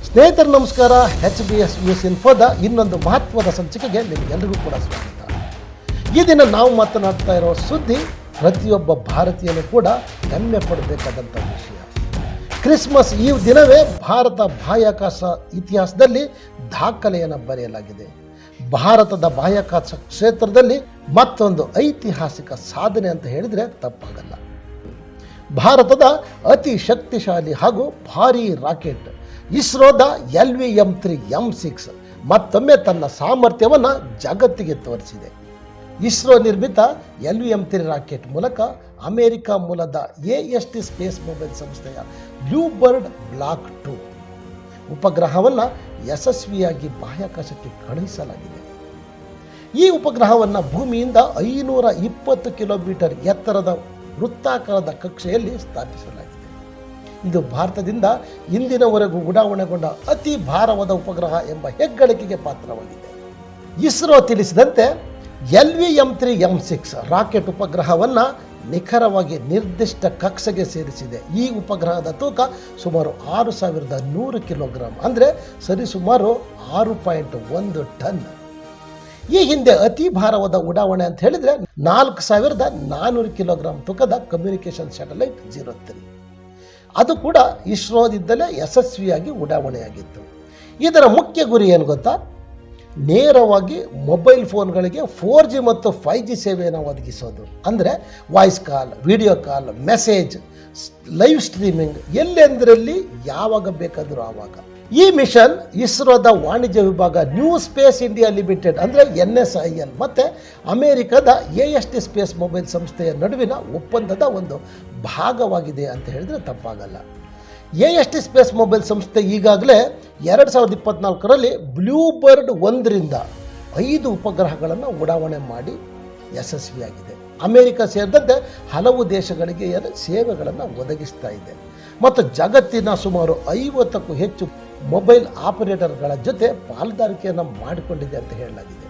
ಸ್ನೇಹಿತರು ನಮಸ್ಕಾರ. HBS news ಇನ್ಫೋದ ಇನ್ನೊಂದು ಮಹತ್ವದ ಸಂಚಿಕೆಗೆ ನಿಮಗೆಲ್ಲರಿಗೂ ಕೂಡ ಸ್ವಾಗತ. ಈ ದಿನ ನಾವು ಮಾತನಾಡ್ತಾ ಇರೋ ಸುದ್ದಿ ಪ್ರತಿಯೊಬ್ಬ ಭಾರತೀಯನು ಕೂಡ ಹೆಮ್ಮೆ ಪಡಬೇಕಾದಂಥ ವಿಷಯ. ಕ್ರಿಸ್ಮಸ್ ಈ ದಿನವೇ ಭಾರತ ಬಾಹ್ಯಾಕಾಶ ಇತಿಹಾಸದಲ್ಲಿ ದಾಖಲೆಯನ್ನು ಬರೆಯಲಾಗಿದೆ. ಭಾರತದ ಬಾಹ್ಯಾಕಾಶ ಕ್ಷೇತ್ರದಲ್ಲಿ ಮತ್ತೊಂದು ಐತಿಹಾಸಿಕ ಸಾಧನೆ ಅಂತ ಹೇಳಿದರೆ ತಪ್ಪಾಗಲ್ಲ. ಭಾರತದ ಅತಿ ಶಕ್ತಿಶಾಲಿ ಹಾಗೂ ಭಾರೀ ರಾಕೆಟ್ ಇಸ್ರೋದ LVM-3 M6 ಮತ್ತೊಮ್ಮೆ ತನ್ನ ಸಾಮರ್ಥ್ಯವನ್ನು ಜಗತ್ತಿಗೆ ತೋರಿಸಿದೆ. ಇಸ್ರೋ ನಿರ್ಮಿತ LVM-3 ರಾಕೆಟ್ ಮೂಲಕ ಅಮೆರಿಕ ಮೂಲದ AST ಸ್ಪೇಸ್ ಮೊಬೈಲ್ ಸಂಸ್ಥೆಯ ಬ್ಲೂಬರ್ಡ್ ಬ್ಲಾಕ್ 2 ಉಪಗ್ರಹವನ್ನು ಯಶಸ್ವಿಯಾಗಿ ಬಾಹ್ಯಾಕಾಶಕ್ಕೆ ಕಳುಹಿಸಲಾಗಿದೆ. ಈ ಉಪಗ್ರಹವನ್ನು ಭೂಮಿಯಿಂದ 520 ಕಿಲೋಮೀಟರ್ ಎತ್ತರದ ವೃತ್ತಾಕಾರದ ಕಕ್ಷೆಯಲ್ಲಿ ಸ್ಥಾಪಿಸಲಾಗಿದೆ. ಇದು ಭಾರತದಿಂದ ಇಂದಿನವರೆಗೂ ಉಡಾವಣೆಗೊಂಡ ಅತಿ ಭಾರವಾದ ಉಪಗ್ರಹ ಎಂಬ ಹೆಗ್ಗಳಿಕೆಗೆ ಪಾತ್ರವಾಗಿದೆ. ಇಸ್ರೋ ತಿಳಿಸಿದಂತೆ LVM-3 M6 ರಾಕೆಟ್ ಉಪಗ್ರಹವನ್ನು ನಿಖರವಾಗಿ ನಿರ್ದಿಷ್ಟ ಕಕ್ಷೆಗೆ ಸೇರಿಸಿದೆ. ಈ ಉಪಗ್ರಹದ ತೂಕ ಸುಮಾರು 6100 ಕಿಲೋಗ್ರಾಂ, ಅಂದರೆ ಸರಿಸುಮಾರು 6.1 ಟನ್. ಈ ಹಿಂದೆ ಅತಿ ಭಾರವಾದ ಉಡಾವಣೆ ಅಂತ ಹೇಳಿದರೆ 4400 ಕಿಲೋಗ್ರಾಂ ತೂಕದ ಕಮ್ಯುನಿಕೇಷನ್ ಸ್ಯಾಟಲೈಟ್ 03. ಅದು ಕೂಡ ಇಸ್ರೋದಿಂದಲೇ ಯಶಸ್ವಿಯಾಗಿ ಉಡಾವಣೆಯಾಗಿತ್ತು. ಇದರ ಮುಖ್ಯ ಗುರಿ ಏನು ಗೊತ್ತಾ? ನೇರವಾಗಿ ಮೊಬೈಲ್ ಫೋನ್ಗಳಿಗೆ 4G ಮತ್ತು 5G ಸೇವೆಯನ್ನು ಒದಗಿಸೋದು. ಅಂದರೆ voice call, video call, message, live streaming ಎಲ್ಲೆಂದರಲ್ಲಿ ಯಾವಾಗ ಬೇಕಾದರೂ ಆವಾಗ. ಈ ಮಿಷನ್ ಇಸ್ರೋದ ವಾಣಿಜ್ಯ ವಿಭಾಗ ನ್ಯೂ ಸ್ಪೇಸ್ ಇಂಡಿಯಾ ಲಿಮಿಟೆಡ್ ಅಂದರೆ NSIL ಮತ್ತು ಅಮೆರಿಕದ AST ಸ್ಪೇಸ್ ಮೊಬೈಲ್ ಸಂಸ್ಥೆಯ ನಡುವಿನ ಒಪ್ಪಂದದ ಒಂದು ಭಾಗವಾಗಿದೆ ಅಂತ ಹೇಳಿದರೆ ತಪ್ಪಾಗಲ್ಲ. AST ಸ್ಪೇಸ್ ಮೊಬೈಲ್ ಸಂಸ್ಥೆ ಈಗಾಗಲೇ 2024ರಲ್ಲಿ ಬ್ಲೂಬರ್ಡ್ 1ರಿಂದ 5 ಉಪಗ್ರಹಗಳನ್ನು ಉಡಾವಣೆ ಮಾಡಿ ಯಶಸ್ವಿಯಾಗಿದೆ. ಅಮೆರಿಕ ಸೇರಿದಂತೆ ಹಲವು ದೇಶಗಳಿಗೆ ಸೇವೆಗಳನ್ನು ಒದಗಿಸ್ತಾ ಇದೆ ಮತ್ತು ಜಗತ್ತಿನ ಸುಮಾರು 50ಕ್ಕೂ ಹೆಚ್ಚು ಮೊಬೈಲ್ ಆಪರೇಟರ್ಗಳ ಜೊತೆ ಪಾಲುದಾರಿಕೆಯನ್ನು ಮಾಡಿಕೊಂಡಿದೆ ಅಂತ ಹೇಳಲಾಗಿದೆ.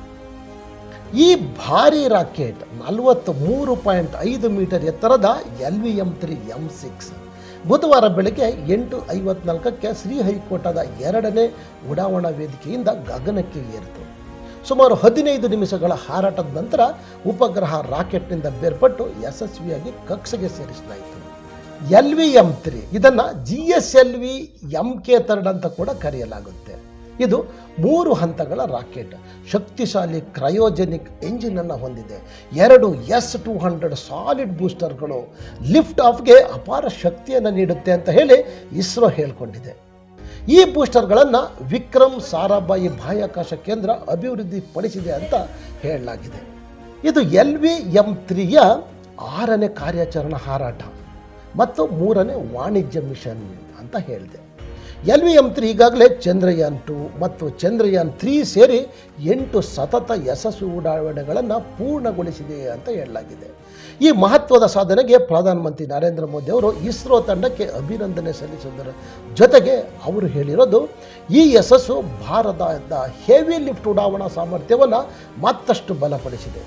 ಈ ಭಾರೀ ರಾಕೆಟ್ 43.5 ಮೀಟರ್ ಎತ್ತರದ LVM-3 M6 ಬುಧವಾರ ಬೆಳಗ್ಗೆ 8:54ಕ್ಕೆ ಶ್ರೀಹರಿಕೋಟದ 2ನೇ ಉಡಾವಣಾ ವೇದಿಕೆಯಿಂದ ಗಗನಕ್ಕೆ ಏರಿತು. ಸುಮಾರು 15 ನಿಮಿಷಗಳ ಹಾರಾಟದ ನಂತರ ಉಪಗ್ರಹ ರಾಕೆಟ್ನಿಂದ ಬೇರ್ಪಟ್ಟು ಯಶಸ್ವಿಯಾಗಿ ಕಕ್ಷೆಗೆ ಸೇರಿಸಲಾಯಿತು. LVM-3 ಇದನ್ನು GSLV MK3 ಅಂತ ಕೂಡ ಕರೆಯಲಾಗುತ್ತೆ. ಇದು 3 ಹಂತಗಳ ರಾಕೆಟ್, ಶಕ್ತಿಶಾಲಿ ಕ್ರಯೋಜೆನಿಕ್ ಎಂಜಿನನ್ನು ಹೊಂದಿದೆ. 2 S-200 ಸಾಲಿಡ್ ಬೂಸ್ಟರ್ಗಳು ಲಿಫ್ಟ್ ಆಫ್ಗೆ ಅಪಾರ ಶಕ್ತಿಯನ್ನು ನೀಡುತ್ತೆ ಅಂತ ಹೇಳಿ ಇಸ್ರೋ ಹೇಳಿಕೊಂಡಿದೆ. ಈ ಬೂಸ್ಟರ್ಗಳನ್ನು ವಿಕ್ರಮ್ ಸಾರಾಭಾಯಿ ಬಾಹ್ಯಾಕಾಶ ಕೇಂದ್ರ ಅಭಿವೃದ್ಧಿಪಡಿಸಿದೆ ಅಂತ ಹೇಳಲಾಗಿದೆ. ಇದು LVM-3ಯ 6ನೇ ಕಾರ್ಯಾಚರಣಾ ಹಾರಾಟ ಮತ್ತು 3ನೇ ವಾಣಿಜ್ಯ ಮಿಷನ್ ಅಂತ ಹೇಳಿದೆ. LVM-3 ಈಗಾಗಲೇ ಚಂದ್ರಯಾನ್ 2 ಮತ್ತು ಚಂದ್ರಯಾನ್ 3 ಸೇರಿ 8 ಸತತ ಯಶಸ್ವಿ ಉಡಾವಣೆಗಳನ್ನು ಪೂರ್ಣಗೊಳಿಸಿದೆ ಅಂತ ಹೇಳಲಾಗಿದೆ. ಈ ಮಹತ್ವದ ಸಾಧನೆಗೆ ಪ್ರಧಾನಮಂತ್ರಿ ನರೇಂದ್ರ ಮೋದಿ ಅವರು ಇಸ್ರೋ ತಂಡಕ್ಕೆ ಅಭಿನಂದನೆ ಸಲ್ಲಿಸುವುದರ ಜೊತೆಗೆ ಅವರು ಹೇಳಿರೋದು, ಈ ಯಶಸ್ಸು ಭಾರತದ ಹೆವಿ ಲಿಫ್ಟ್ ಉಡಾವಣಾ ಸಾಮರ್ಥ್ಯವನ್ನು ಮತ್ತಷ್ಟು ಬಲಪಡಿಸಿದೆ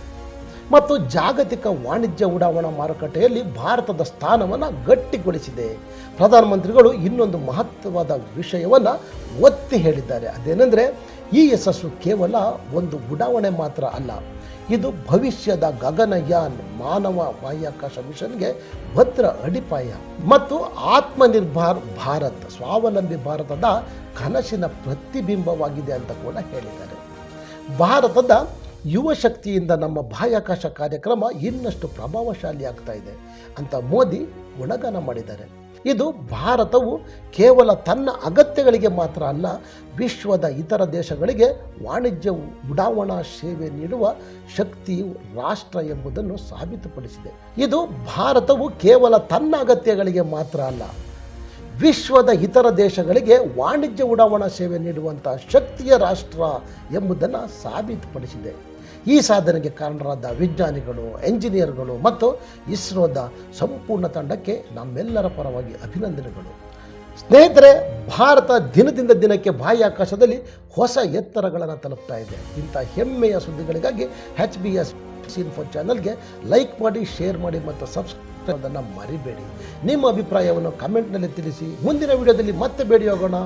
ಮತ್ತು ಜಾಗತಿಕ ವಾಣಿಜ್ಯ ಉಡಾವಣಾ ಮಾರುಕಟ್ಟೆಯಲ್ಲಿ ಭಾರತದ ಸ್ಥಾನವನ್ನು ಗಟ್ಟಿಗೊಳಿಸಿದೆ. ಪ್ರಧಾನಮಂತ್ರಿಗಳು ಇನ್ನೊಂದು ಮಹತ್ವದ ವಿಷಯವನ್ನು ಒತ್ತಿ ಹೇಳಿದ್ದಾರೆ. ಅದೇನೆಂದರೆ, ಈ ಯಶಸ್ಸು ಕೇವಲ ಒಂದು ಉಡಾವಣೆ ಮಾತ್ರ ಅಲ್ಲ, ಇದು ಭವಿಷ್ಯದ ಗಗನಯಾನ್ ಮಾನವ ಬಾಹ್ಯಾಕಾಶ ಮಿಷನ್ಗೆ ಭದ್ರ ಅಡಿಪಾಯ ಮತ್ತು ಆತ್ಮನಿರ್ಭರ್ ಭಾರತ್, ಸ್ವಾವಲಂಬಿ ಭಾರತದ ಕನಸಿನ ಪ್ರತಿಬಿಂಬವಾಗಿದೆ ಅಂತ ಕೂಡ ಹೇಳಿದ್ದಾರೆ. ಭಾರತದ ಯುವ ಶಕ್ತಿಯಿಂದ ನಮ್ಮ ಬಾಹ್ಯಾಕಾಶ ಕಾರ್ಯಕ್ರಮ ಇನ್ನಷ್ಟು ಪ್ರಭಾವಶಾಲಿ ಆಗ್ತಾ ಇದೆ ಅಂತ ಮೋದಿ ಗುಣಗಾನ ಮಾಡಿದ್ದಾರೆ. ಇದು ಭಾರತವು ಕೇವಲ ತನ್ನ ಅಗತ್ಯಗಳಿಗೆ ಮಾತ್ರ ಅಲ್ಲ, ವಿಶ್ವದ ಇತರ ದೇಶಗಳಿಗೆ ವಾಣಿಜ್ಯ ಉಡಾವಣಾ ಸೇವೆ ನೀಡುವ ಶಕ್ತಿಯು ರಾಷ್ಟ್ರ ಎಂಬುದನ್ನು ಸಾಬೀತುಪಡಿಸಿದೆ. ಇದು ಭಾರತವು ಕೇವಲ ತನ್ನ ಅಗತ್ಯಗಳಿಗೆ ಮಾತ್ರ ಅಲ್ಲ, ವಿಶ್ವದ ಇತರ ದೇಶಗಳಿಗೆ ವಾಣಿಜ್ಯ ಉಡಾವಣಾ ಸೇವೆ ನೀಡುವಂಥ ಶಕ್ತಿಯ ರಾಷ್ಟ್ರ ಎಂಬುದನ್ನು ಸಾಬೀತುಪಡಿಸಿದೆ. ಈ ಸಾಧನೆಗೆ ಕಾರಣರಾದ ವಿಜ್ಞಾನಿಗಳು, ಎಂಜಿನಿಯರ್ಗಳು ಮತ್ತು ಇಸ್ರೋದ ಸಂಪೂರ್ಣ ತಂಡಕ್ಕೆ ನಮ್ಮೆಲ್ಲರ ಪರವಾಗಿ ಅಭಿನಂದನೆಗಳು. ಸ್ನೇಹಿತರೆ, ಭಾರತ ದಿನದಿಂದ ದಿನಕ್ಕೆ ಬಾಹ್ಯಾಕಾಶದಲ್ಲಿ ಹೊಸ ಎತ್ತರಗಳನ್ನು ತಲುಪ್ತಾ ಇದೆ. ಇಂಥ ಹೆಮ್ಮೆಯ ಸುದ್ದಿಗಳಿಗಾಗಿ HBS ಇನ್ಫೋ ಚಾನಲ್ಗೆ ಲೈಕ್ ಮಾಡಿ, ಶೇರ್ ಮಾಡಿ ಮತ್ತು ಸಬ್ಸ್ಕ್ರೈಬ್ ಮಾಡೋದನ್ನು ಮರಿಬೇಡಿ. ನಿಮ್ಮ ಅಭಿಪ್ರಾಯವನ್ನು ಕಮೆಂಟ್ನಲ್ಲಿ ತಿಳಿಸಿ. ಮುಂದಿನ ವಿಡಿಯೋದಲ್ಲಿ ಮತ್ತೆ ಭೇಟಿಯಾಗೋಣ.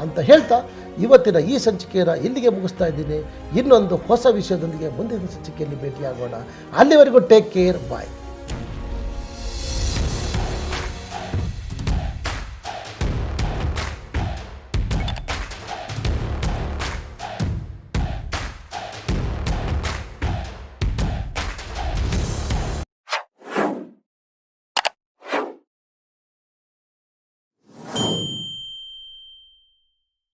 ಅಂತ ಹೇಳ್ತಾ ಇವತ್ತಿನ ಈ ಸಂಚಿಕೆಯನ್ನು ಇಲ್ಲಿಗೆ ಮುಗಿಸ್ತಾ ಇದ್ದೀನಿ. ಇನ್ನೊಂದು ಹೊಸ ವಿಷಯದೊಂದಿಗೆ ಮುಂದಿನ ಸಂಚಿಕೆಯಲ್ಲಿ ಭೇಟಿಯಾಗೋಣ. ಅಲ್ಲಿವರೆಗೂ ಟೇಕ್ ಕೇರ್, ಬಾಯ್.